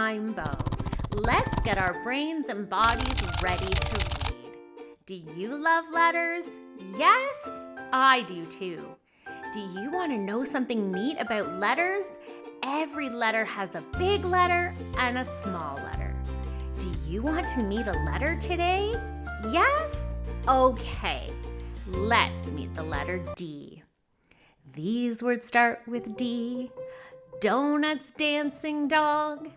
rainbow. Let's get our brains and bodies ready to read. Do you love letters? Yes, I do too. Do you want to know something neat about letters? Every letter has a big letter and a small letter. Do you want to meet a letter today? Yes? Okay, let's meet the letter D. These words start with D. Donuts, dancing dog.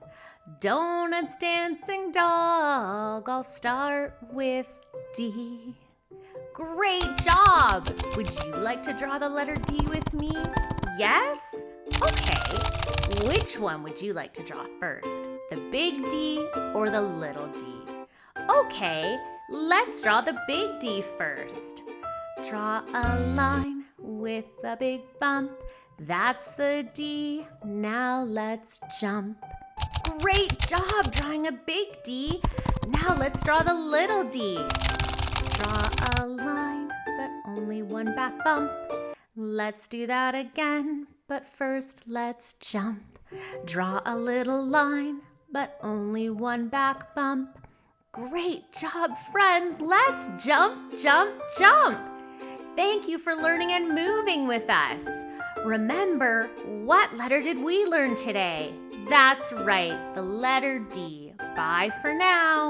Donuts, dancing dog. I'll start with D. Great job! Would you like to draw the letter D with me? Yes? Okay. Which one would you like to draw first? The big D or the little d? Okay, let's draw the big D first. Draw a line with a big bump. That's the D. Now let's jump. Great job drawing a big D. Now let's draw the little d. Draw a line, but only one back bump. Let's do that again, but first let's jump. Draw a little line, but only one back bump. Great job, friends. Let's jump, jump, jump. Thank you for learning and moving with us. Remember, what letter did we learn today? That's right, the letter D. Bye for now.